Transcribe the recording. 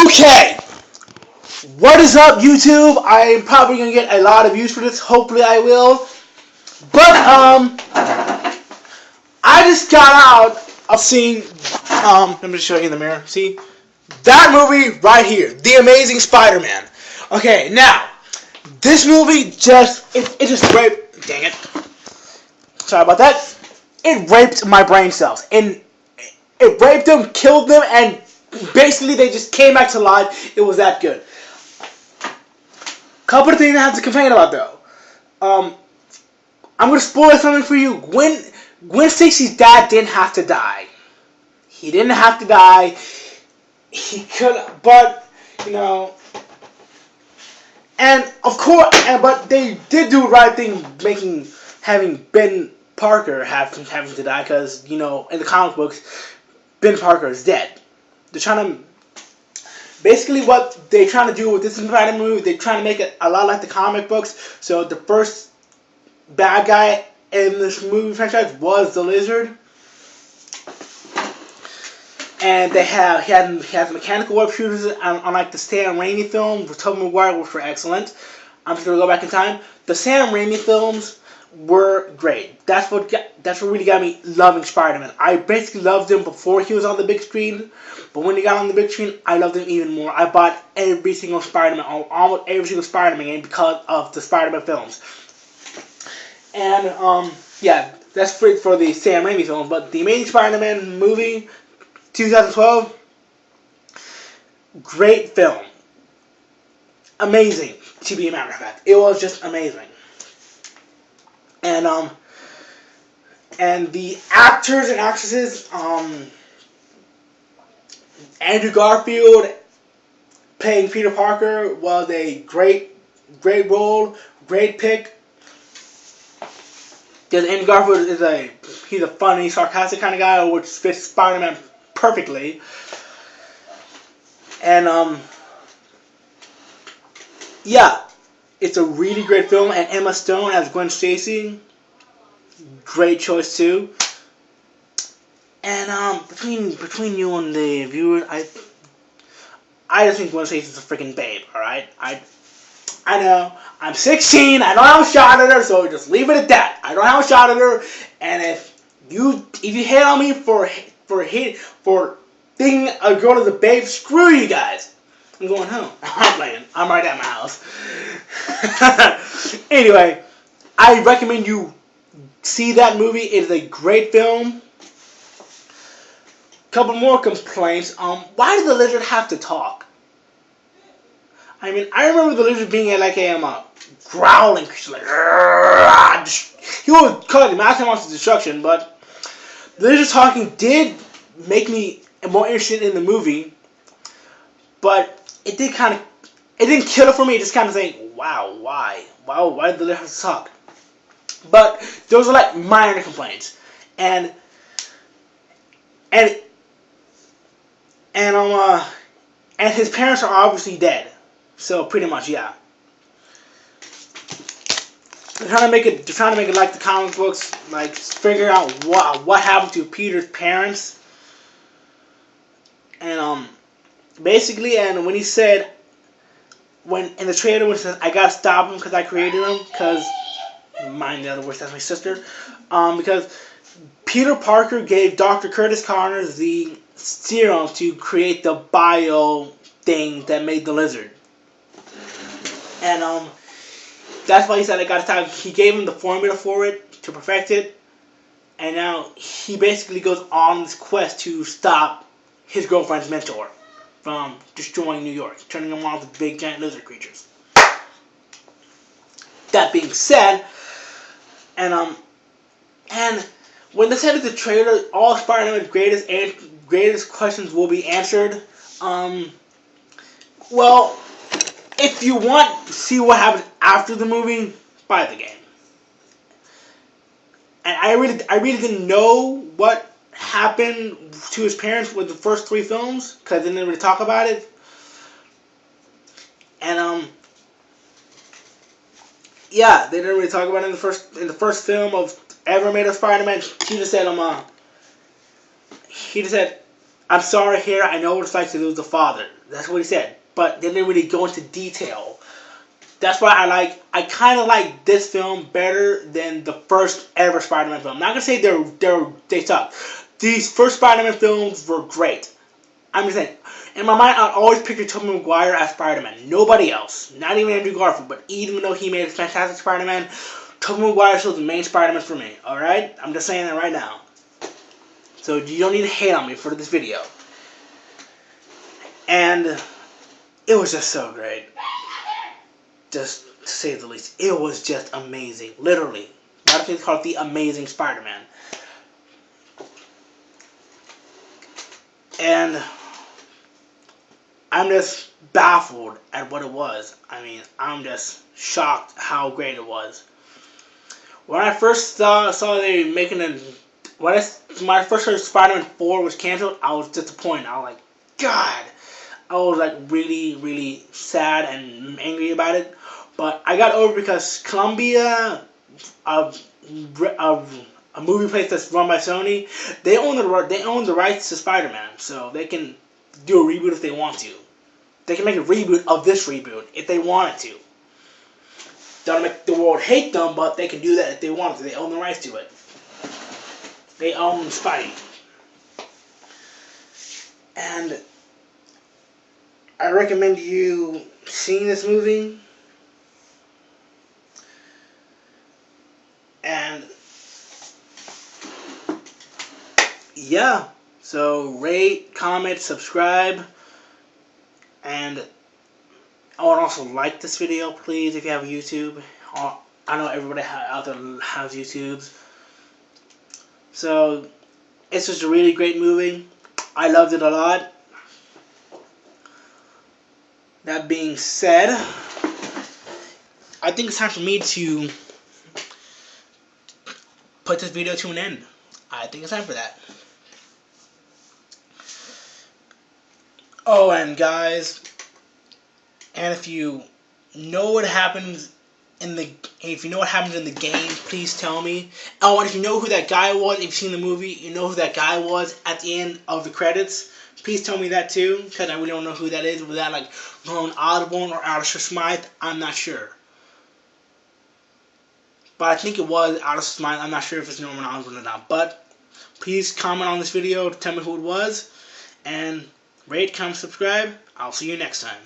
Okay, what is up, YouTube? I'm probably gonna get a lot of views for this. Hopefully, I will. But I just got out of seeing. Let me just show you in the mirror. See that movie right here, The Amazing Spider-Man. Okay, now this movie it just raped. Dang it! Sorry about that. It raped my brain cells, and it raped them, killed them, and basically they just came back to life. It was that good. Couple of things I have to complain about though. I'm gonna spoil something for you. Gwen Stacy's dad didn't have to die. He didn't have to die. He could, but you know, and of course, but they did do the right thing, having Ben Parker having to die because you know in the comic books, Ben Parker is dead. They're trying to basically what they're trying to do with this Spider-Man movie. They're trying to make it a lot like the comic books. So the first bad guy in this movie franchise was the Lizard, and he has mechanical web shooters, unlike the Sam Raimi film with Tobey Maguire, which were excellent. I'm just gonna go back in time. The Sam Raimi films were great. That's what really got me loving Spider-Man. I basically loved him before he was on the big screen, but when he got on the big screen, I loved him even more. I bought every single Spider-Man, almost every single Spider-Man game because of the Spider-Man films. And yeah, that's for the Sam Raimi film. But the Amazing Spider-Man movie, 2012, great film, amazing. To be a matter of fact, it was just amazing. And the actors and actresses, Andrew Garfield playing Peter Parker was a great role, great pick. Because Andrew Garfield he's a funny, sarcastic kind of guy, which fits Spider-Man perfectly. And yeah, it's a really great film. And Emma Stone as Gwen Stacy, great choice too. And between you and the viewers, I just think Gwen Stacy's a freaking babe. All right, I know I'm 16. I don't have a shot at her, so just leave it at that. I don't have a shot at her, and if you hate on me for thinking a girl is a babe, screw you guys. I'm going home. I'm playing. I'm right at my house. Anyway, I recommend you see that movie. It is a great film. Couple more complaints. Why did the Lizard have to talk? I mean, I remember the Lizard being like a growling creature, like he was causing massive amounts of destruction. But the Lizard talking did make me more interested in the movie. But it didn't kill it for me. It just kind of saying, wow, why did the Lizard have to talk? But those are like minor complaints, and his parents are obviously dead. So pretty much, yeah. They're trying to make it like the comic books, like figure out what happened to Peter's parents. And basically, and when he said, when in the trailer when it says I gotta stop him because I created him, because mind the other words, that's my sister. Because Peter Parker gave Dr. Curtis Connors the serum to create the bio thing that made the Lizard. And that's why he said I gotta stop. He gave him the formula for it to perfect it, and now he basically goes on this quest to stop his girlfriend's mentor from destroying New York, turning them all into big giant lizard creatures. That being said, and when they said in the trailer, all Spider-Man's greatest questions will be answered. Well, if you want to see what happens after the movie, buy the game. And I really didn't know what happened to his parents with the first 3 films because they didn't really talk about it. And yeah, they didn't really talk about it in the first film of ever made of Spider-Man. He just said I'm sorry here, I know what it's like to lose a father. That's what he said. But they didn't really go into detail. That's why I kind of like this film better than the first ever Spider-Man film. I'm not gonna say they suck. These first Spider-Man films were great. I'm just saying, in my mind, I always picture Tobey Maguire as Spider-Man. Nobody else. Not even Andrew Garfield. But even though he made a fantastic Spider-Man, Tobey Maguire is still the main Spider-Man for me. Alright? I'm just saying that right now. So you don't need to hate on me for this video. And it was just so great. Just to say the least. It was just amazing. Literally. A lot of people call it the Amazing Spider-Man. And I'm just baffled at what it was. I mean, I'm just shocked how great it was. When I first saw they were making a... When I first heard Spider-Man 4 was canceled, I was disappointed. I was like, God! I was like really, really sad and angry about it. But I got over because Columbia, a movie place that's run by Sony, they own the rights to Spider-Man, so they can do a reboot if they want to. They can make a reboot of this reboot if they wanted to. Don't make the world hate them, but they can do that if they want to. They own the rights to it. They own Spidey. And I recommend you seeing this movie. And yeah, so rate, comment, subscribe, and I would also like this video, please, if you have YouTube. I know everybody out there has YouTubes. So, it's just a really great movie. I loved it a lot. That being said, I think it's time for me to put this video to an end. I think it's time for that. Oh, and guys, and if you know what happens in the game, please tell me. Oh, and if you know who that guy was, if you've seen the movie, you know who that guy was at the end of the credits, please tell me that too, because I really don't know who that is. Was that like Norman Osborn or Alistair Smythe? I'm not sure. But I think it was Alistair Smythe. I'm not sure if it's Norman Osborn or not. But please comment on this video to tell me who it was. And rate, comment, subscribe. I'll see you next time.